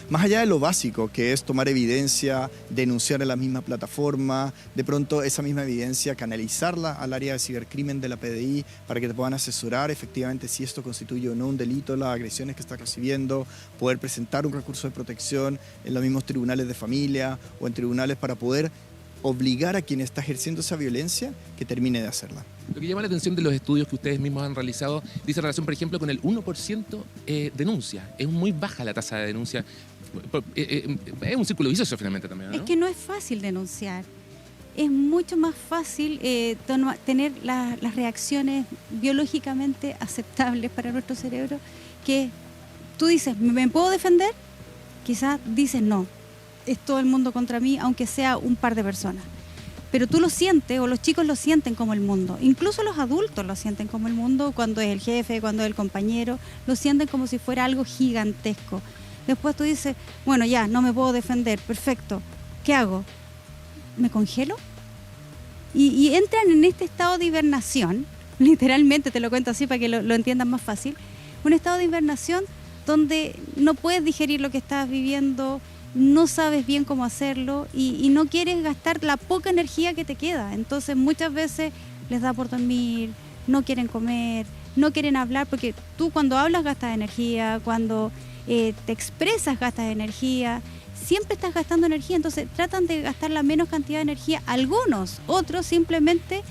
Más allá de lo básico, que es tomar evidencia, denunciar en la misma plataforma, de pronto esa misma evidencia canalizarla al área de cibercrimen de la PDI para que te puedan asesorar efectivamente si esto constituye o no un delito, las agresiones que estás recibiendo, poder presentar un recurso de protección en los mismos tribunales de familia o en tribunales para poder obligar a quien está ejerciendo esa violencia que termine de hacerla. Lo que llama la atención de los estudios que ustedes mismos han realizado dice relación, por ejemplo, con el 1% denuncia. Es muy baja la tasa de denuncia. Es un círculo vicioso finalmente también, ¿no? Es que no es fácil denunciar. Es mucho más fácil tener las reacciones biológicamente aceptables para nuestro cerebro que tú dices, ¿me puedo defender? Quizás dices no. Es todo el mundo contra mí, aunque sea un par de personas. Pero tú lo sientes, o los chicos lo sienten como el mundo. Incluso los adultos lo sienten como el mundo, cuando es el jefe, cuando es el compañero, lo sienten como si fuera algo gigantesco. Después tú dices, bueno, ya, no me puedo defender, perfecto. ¿Qué hago? ¿Me congelo? y entran en este estado de hibernación, literalmente, te lo cuento así para que lo entiendan más fácil, un estado de hibernación donde no puedes digerir lo que estás viviendo, no sabes bien cómo hacerlo y no quieres gastar la poca energía que te queda. Entonces muchas veces les da por dormir, no quieren comer, no quieren hablar, porque tú cuando hablas gastas energía, cuando te expresas gastas energía, siempre estás gastando energía, entonces tratan de gastar la menos cantidad de energía. Algunos, otros simplemente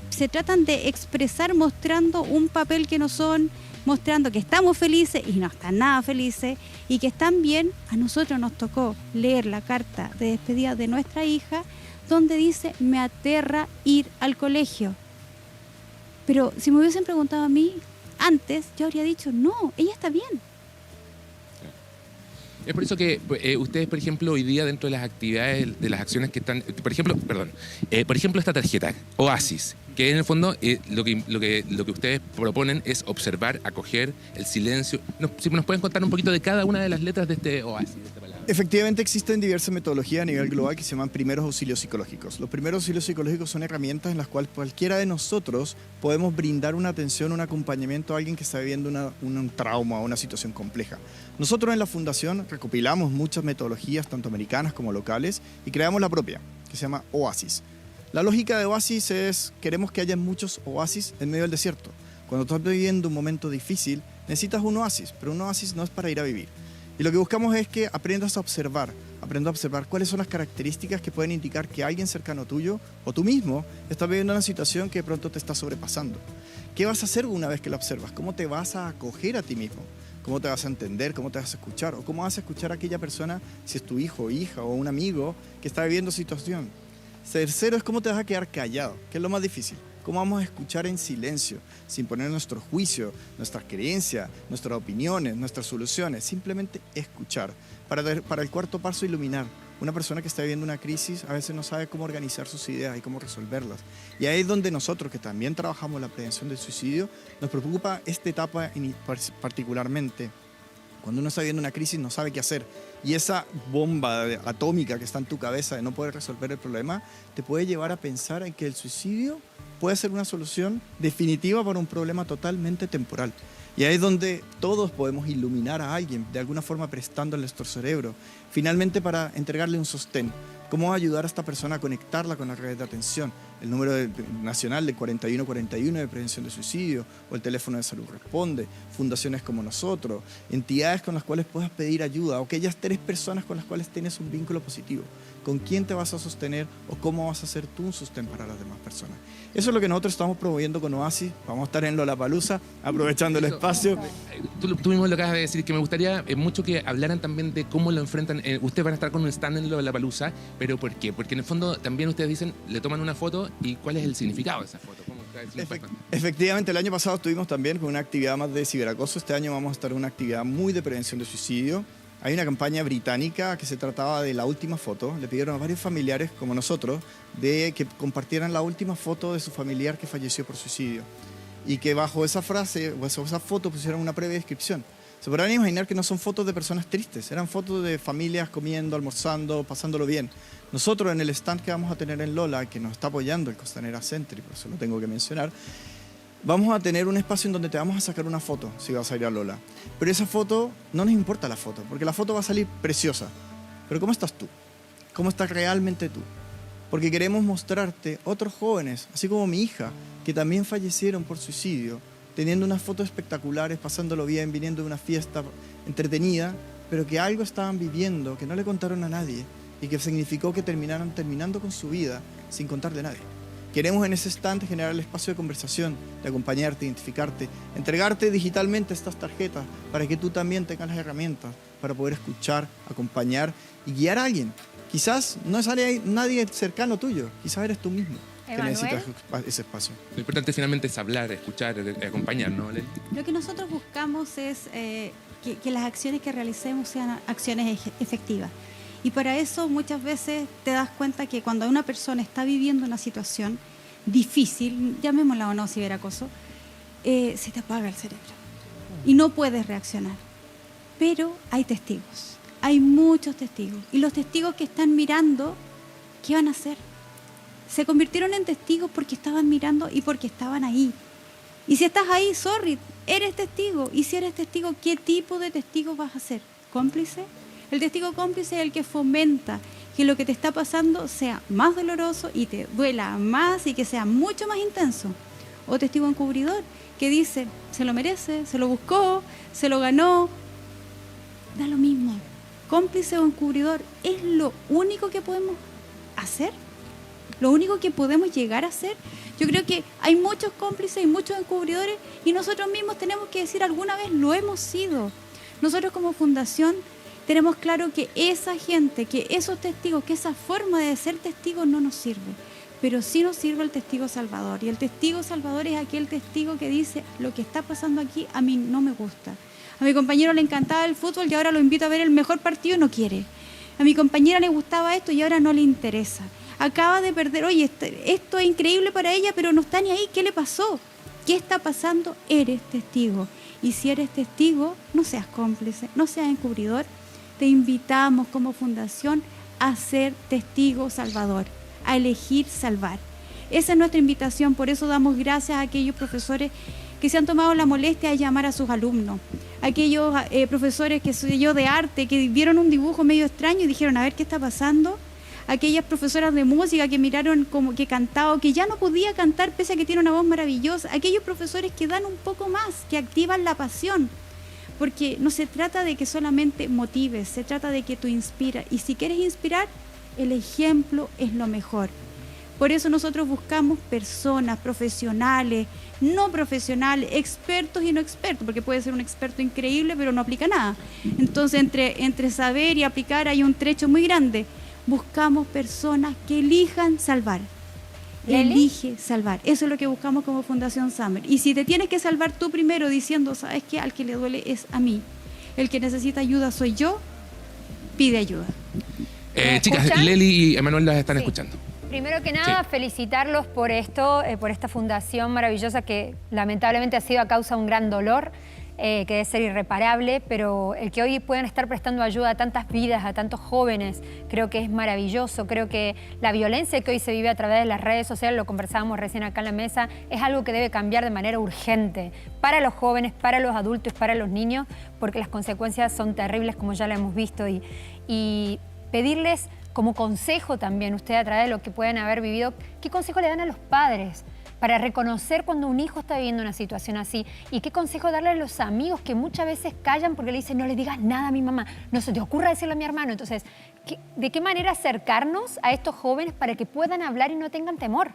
se tratan de expresar mostrando un papel que no son, mostrando que estamos felices y no están nada felices y que están bien. A nosotros nos tocó leer la carta de despedida de nuestra hija donde dice: me aterra ir al colegio. Pero si me hubiesen preguntado a mí antes, yo habría dicho: no, ella está bien. Es por eso que ustedes, por ejemplo, hoy día dentro de las actividades, de las acciones que están, por ejemplo, esta tarjeta, Oasis, que en el fondo lo que ustedes proponen es observar, acoger el silencio. Si nos pueden contar un poquito de cada una de las letras de este Oasis, de esta palabra. Efectivamente existen diversas metodologías a nivel global que se llaman primeros auxilios psicológicos. Los primeros auxilios psicológicos son herramientas en las cuales cualquiera de nosotros podemos brindar una atención, un acompañamiento a alguien que está viviendo un trauma o una situación compleja. Nosotros en la Fundación recopilamos muchas metodologías, tanto americanas como locales, y creamos la propia, que se llama Oasis. La lógica de Oasis es: queremos que haya muchos oasis en medio del desierto. Cuando estás viviendo un momento difícil, necesitas un oasis, pero un oasis no es para ir a vivir. Y lo que buscamos es que aprendas a observar cuáles son las características que pueden indicar que alguien cercano tuyo o tú mismo estás viviendo una situación que de pronto te está sobrepasando. ¿Qué vas a hacer una vez que la observas? ¿Cómo te vas a acoger a ti mismo? ¿Cómo te vas a entender? ¿Cómo te vas a escuchar? ¿O cómo vas a escuchar a aquella persona, si es tu hijo, hija o un amigo que está viviendo situación? Tercero es cómo te vas a quedar callado, que es lo más difícil. ¿Cómo vamos a escuchar en silencio, sin poner nuestro juicio, nuestras creencias, nuestras opiniones, nuestras soluciones? Simplemente escuchar. Para el cuarto paso, iluminar. Una persona que está viviendo una crisis a veces no sabe cómo organizar sus ideas y cómo resolverlas. Y ahí es donde nosotros, que también trabajamos la prevención del suicidio, nos preocupa esta etapa particularmente. Cuando uno está viviendo una crisis no sabe qué hacer. Y esa bomba atómica que está en tu cabeza de no poder resolver el problema te puede llevar a pensar en que el suicidio puede ser una solución definitiva para un problema totalmente temporal. Y ahí es donde todos podemos iluminar a alguien, de alguna forma prestándole nuestro cerebro, finalmente para entregarle un sostén. ¿Cómo ayudar a esta persona a conectarla con las redes de atención? El número nacional del 4141 de prevención de suicidio, o el teléfono de Salud Responde, fundaciones como nosotros, entidades con las cuales puedas pedir ayuda, o aquellas 3 personas con las cuales tienes un vínculo positivo. ¿Con quién te vas a sostener o cómo vas a ser tú un sostén para las demás personas? Eso es lo que nosotros estamos promoviendo con Oasis. Vamos a estar en Lollapalooza, aprovechando el espacio. Tú mismo lo acabas de decir, que me gustaría mucho que hablaran también de cómo lo enfrentan. Ustedes van a estar con un stand en Lollapalooza, pero ¿por qué? Porque en el fondo también ustedes dicen, le toman una foto y ¿cuál es el significado de esa foto? Efectivamente, el año pasado estuvimos también con una actividad más de ciberacoso. Este año vamos a estar en una actividad muy de prevención de suicidio. Hay una campaña británica que se trataba de la última foto. Le pidieron a varios familiares, como nosotros, de que compartieran la última foto de su familiar que falleció por suicidio. Y que bajo esa frase o esa foto pusieron una breve descripción. Se podrán imaginar que no son fotos de personas tristes, eran fotos de familias comiendo, almorzando, pasándolo bien. Nosotros en el stand que vamos a tener en Lola, que nos está apoyando el Costanera Center, y por eso lo tengo que mencionar, vamos a tener un espacio en donde te vamos a sacar una foto si vas a ir a Lola. Pero esa foto, no nos importa la foto, porque la foto va a salir preciosa. Pero ¿cómo estás tú? ¿Cómo estás realmente tú? Porque queremos mostrarte otros jóvenes, así como mi hija, que también fallecieron por suicidio, teniendo unas fotos espectaculares, pasándolo bien, viniendo de una fiesta entretenida, pero que algo estaban viviendo, que no le contaron a nadie y que significó que terminaron terminando con su vida sin contarle a nadie. Queremos en ese instante generar el espacio de conversación, de acompañarte, identificarte, entregarte digitalmente estas tarjetas para que tú también tengas las herramientas para poder escuchar, acompañar y guiar a alguien. Quizás no es nadie cercano tuyo, quizás eres tú mismo que necesitas ese espacio. Lo importante finalmente es hablar, escuchar, acompañar, ¿no? Lo que nosotros buscamos es que las acciones que realicemos sean acciones efectivas. Y para eso muchas veces te das cuenta que cuando una persona está viviendo una situación difícil, llamémosla o no ciberacoso, se te apaga el cerebro y no puedes reaccionar. Pero hay testigos, hay muchos testigos. Y los testigos que están mirando, ¿qué van a hacer? se convirtieron en testigos porque estaban mirando y porque estaban ahí. Y si estás ahí, sorry, eres testigo. Y si eres testigo, ¿qué tipo de testigo vas a ser? ¿Cómplice? El testigo cómplice es el que fomenta que lo que te está pasando sea más doloroso y te duela más y que sea mucho más intenso. O testigo encubridor, que dice, se lo merece, se lo buscó, se lo ganó. Da lo mismo. Cómplice o encubridor es lo único que podemos hacer, lo único que podemos llegar a hacer. Yo creo que hay muchos cómplices y muchos encubridores y nosotros mismos tenemos que decir alguna vez lo hemos sido. Nosotros como fundación tenemos claro que esa gente, que esos testigos, que esa forma de ser testigos no nos sirve, pero sí nos sirve el testigo salvador. Y el testigo salvador es aquel testigo que dice, lo que está pasando aquí a mí no me gusta. A mi compañero le encantaba el fútbol y ahora lo invito a ver el mejor partido y no quiere. A mi compañera le gustaba esto y ahora no le interesa. Acaba de perder, oye, esto es increíble para ella, pero no está ni ahí. ¿Qué le pasó? ¿Qué está pasando? Eres testigo. Y si eres testigo, no seas cómplice, no seas encubridor. Te invitamos como fundación a ser testigo salvador, a elegir salvar. Esa es nuestra invitación, por eso damos gracias a aquellos profesores que se han tomado la molestia de llamar a sus alumnos, aquellos profesores que soy yo de arte, que vieron un dibujo medio extraño y dijeron, a ver qué está pasando, aquellas profesoras de música que miraron como que cantaba, que ya no podía cantar pese a que tiene una voz maravillosa, aquellos profesores que dan un poco más, que activan la pasión, porque no se trata de que solamente motives, se trata de que tú inspiras, y si quieres inspirar, el ejemplo es lo mejor. Por eso nosotros buscamos personas profesionales, no profesionales, expertos y no expertos, porque puede ser un experto increíble, pero no aplica nada. Entonces, entre saber y aplicar hay un trecho muy grande. Buscamos personas que elijan salvar. Elige salvar. Eso es lo que buscamos como Fundación Summer. Y si te tienes que salvar tú primero diciendo, ¿sabes qué? Al que le duele es a mí. El que necesita ayuda soy yo, pide ayuda. Chicas, Leli y Emanuel las están escuchando. Primero que nada, felicitarlos por esto, por esta fundación maravillosa que lamentablemente ha sido a causa de un gran dolor, que debe ser irreparable, pero el que hoy puedan estar prestando ayuda a tantas vidas, a tantos jóvenes, creo que es maravilloso. Creo que la violencia que hoy se vive a través de las redes sociales, lo conversábamos recién acá en la mesa, es algo que debe cambiar de manera urgente para los jóvenes, para los adultos, para los niños, porque las consecuencias son terribles, como ya lo hemos visto, y pedirles como consejo también, ustedes a través de lo que pueden haber vivido, ¿qué consejo le dan a los padres para reconocer cuando un hijo está viviendo una situación así? ¿Y qué consejo darle a los amigos que muchas veces callan porque le dicen, no le digas nada a mi mamá, no se te ocurra decirle a mi hermano? Entonces, ¿de qué manera acercarnos a estos jóvenes para que puedan hablar y no tengan temor?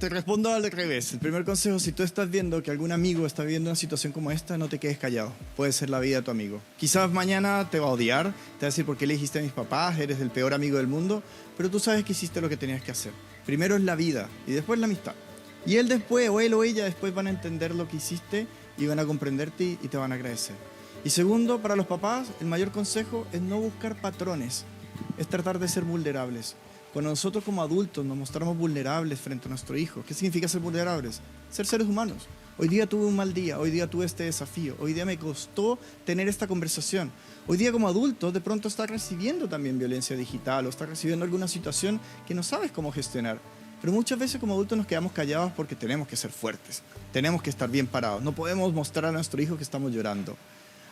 Te respondo al revés. El primer consejo, si tú estás viendo que algún amigo está viviendo una situación como esta, no te quedes callado. Puede ser la vida de tu amigo. Quizás mañana te va a odiar, te va a decir por qué le dijiste a mis papás, eres el peor amigo del mundo, pero tú sabes que hiciste lo que tenías que hacer. Primero es la vida y después la amistad. Y él después, o él o ella después van a entender lo que hiciste y van a comprenderte y te van a agradecer. Y segundo, para los papás, el mayor consejo es no buscar patrones, es tratar de ser vulnerables. Cuando nosotros como adultos nos mostramos vulnerables frente a nuestro hijo, ¿qué significa ser vulnerables? Ser seres humanos. Hoy día tuve un mal día, hoy día tuve este desafío, hoy día me costó tener esta conversación. Hoy día como adulto de pronto estás recibiendo también violencia digital o estás recibiendo alguna situación que no sabes cómo gestionar. Pero muchas veces como adultos nos quedamos callados porque tenemos que ser fuertes, tenemos que estar bien parados, no podemos mostrar a nuestro hijo que estamos llorando.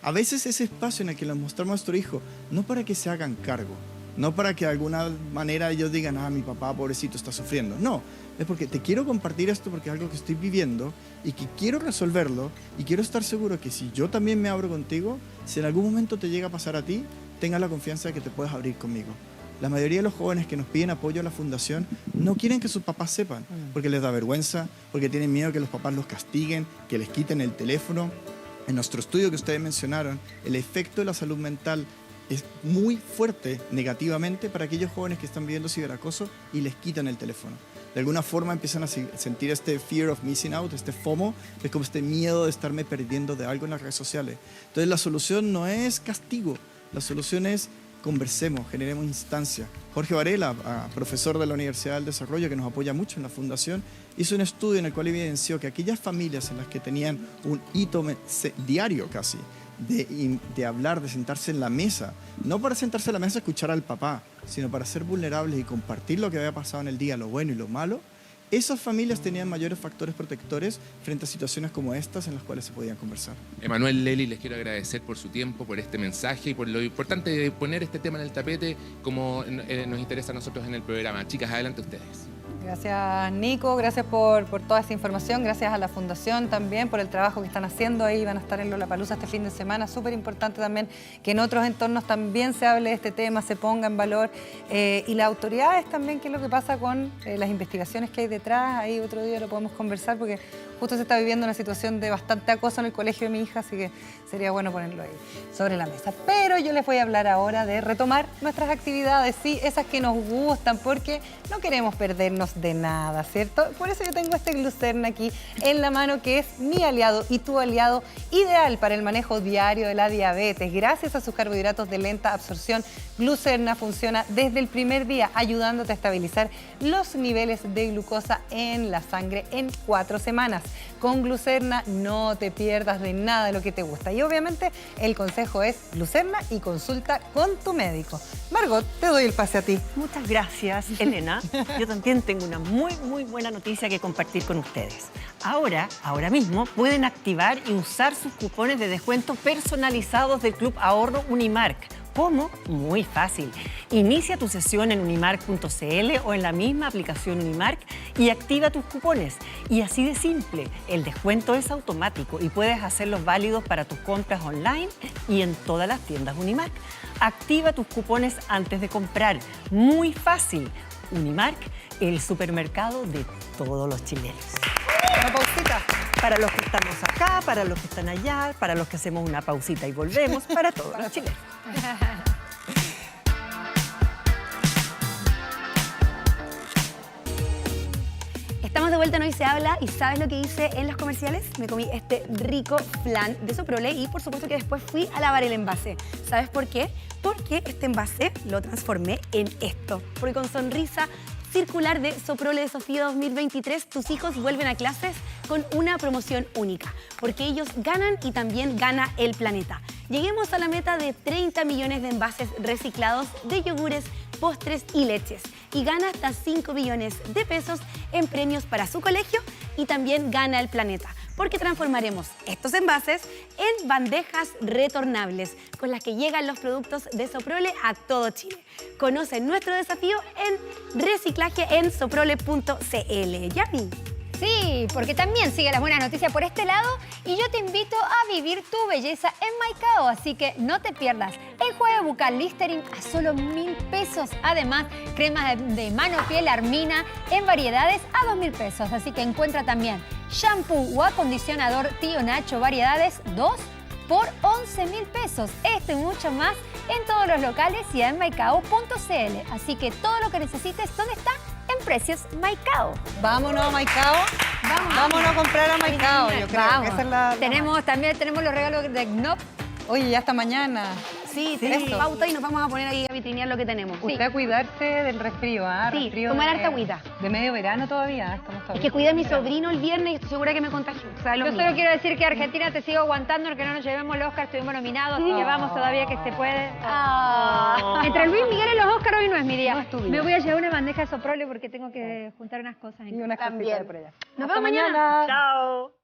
A veces ese espacio en el que nos mostramos a nuestro hijo, no para que se hagan cargo, no para que de alguna manera ellos digan, mi papá pobrecito está sufriendo. No, es porque te quiero compartir esto porque es algo que estoy viviendo y que quiero resolverlo y quiero estar seguro que si yo también me abro contigo, si en algún momento te llega a pasar a ti, tengas la confianza de que te puedes abrir conmigo. La mayoría de los jóvenes que nos piden apoyo a la fundación no quieren que sus papás sepan, porque les da vergüenza, porque tienen miedo que los papás los castiguen, que les quiten el teléfono. En nuestro estudio que ustedes mencionaron, el efecto de la salud mental es muy fuerte negativamente para aquellos jóvenes que están viviendo ciberacoso y les quitan el teléfono. De alguna forma empiezan a sentir este fear of missing out, este FOMO, es como este miedo de estarme perdiendo de algo en las redes sociales. Entonces la solución no es castigo, la solución es conversemos, generemos instancia. Jorge Varela, profesor de la Universidad del Desarrollo, que nos apoya mucho en la fundación, hizo un estudio en el cual evidenció que aquellas familias en las que tenían un hito diario casi, de hablar, de sentarse en la mesa, no para sentarse en la mesa a escuchar al papá, sino para ser vulnerables y compartir lo que había pasado en el día, lo bueno y lo malo, esas familias tenían mayores factores protectores frente a situaciones como estas en las cuales se podían conversar. Emanuel, Leli, les quiero agradecer por su tiempo, por este mensaje y por lo importante de poner este tema en el tapete como nos interesa a nosotros en el programa. Chicas, adelante ustedes. Gracias, Nico, gracias por toda esa información, gracias a la Fundación también por el trabajo que están haciendo ahí, van a estar en Lollapalooza este fin de semana, súper importante también que en otros entornos también se hable de este tema, se ponga en valor, y las autoridades también, qué es lo que pasa con las investigaciones que hay detrás, ahí otro día lo podemos conversar porque justo se está viviendo una situación de bastante acoso en el colegio de mi hija, así que sería bueno ponerlo ahí sobre la mesa. Pero yo les voy a hablar ahora de retomar nuestras actividades, sí, esas que nos gustan, porque no queremos perdernos de nada, ¿cierto? Por eso yo tengo este Glucerna aquí en la mano, que es mi aliado y tu aliado ideal para el manejo diario de la diabetes. Gracias a sus carbohidratos de lenta absorción, Glucerna funciona desde el primer día, ayudándote a estabilizar los niveles de glucosa en la sangre en 4 semanas. Con Glucerna no te pierdas de nada de lo que te gusta. Y obviamente el consejo es Glucerna y consulta con tu médico. Margot, te doy el pase a ti. Muchas gracias, Elena. Yo también tengo una muy buena noticia que compartir con ustedes. Ahora mismo, pueden activar y usar sus cupones de descuento personalizados del Club Ahorro Unimark. ¿Cómo? Muy fácil. Inicia tu sesión en unimark.cl o en la misma aplicación Unimark y activa tus cupones. Y así de simple, el descuento es automático y puedes hacerlos válidos para tus compras online y en todas las tiendas Unimark. Activa tus cupones antes de comprar. Muy fácil. Unimark, el supermercado de todos los chilenos. Una pausita. Para los que estamos acá, para los que están allá, para los que hacemos una pausita y volvemos, para todos los chilenos. Estamos de vuelta en Hoy Se Habla y ¿sabes lo que hice en los comerciales? Me comí este rico flan de Soprole y por supuesto que después fui a lavar el envase. ¿Sabes por qué? Porque este envase lo transformé en esto. Porque con sonrisa circular de Soprole de Sofía 2023, tus hijos vuelven a clases con una promoción única, porque ellos ganan y también gana el planeta. Lleguemos a la meta de 30 millones de envases reciclados de yogures, postres y leches y gana hasta 5 millones de pesos en premios para su colegio y también gana el planeta, porque transformaremos estos envases en bandejas retornables con las que llegan los productos de Soprole a todo Chile. Conoce nuestro desafío en reciclaje en soprole.cl. Yami. Sí, porque también sigue las buenas noticias por este lado y yo te invito a vivir tu belleza en Maicao, así que no te pierdas enjuague bucal Listerine a solo 1.000 pesos. Además, cremas de mano, piel, Armina en variedades a 2.000 pesos. Así que encuentra también shampoo o acondicionador Tío Nacho variedades 2 por 11.000 pesos. Esto y mucho más en todos los locales y en maicao.cl. Así que todo lo que necesites, ¿dónde está? En Precios Maicao. Vámonos a Maicao. Vámonos a comprar a Maicao. Yo creo Vamos. que esa es la También tenemos los regalos de GNOP. Oye, ya hasta mañana. Sí, tenemos pauta y nos vamos a poner ahí a vitrinear lo que tenemos. Usted a cuidarse del resfrío, ¿ah? Sí, Resfrío tomar de- harta agüita. De medio verano todavía, estamos Es todavía. que cuidé a mi sobrino el viernes y estoy segura que me contagió. O sea, lo Yo mismo. solo quiero decir que Argentina te sigue aguantando, que no nos llevemos el Oscar, estuvimos nominados, así que vamos todavía que se puede. Entre Luis Miguel y los Oscar hoy no es mi día. No es tu día. Me voy a llevar una bandeja de Soprole porque tengo que juntar unas cosas. Y unas cositas por allá. Nos Hasta vemos mañana. Chao.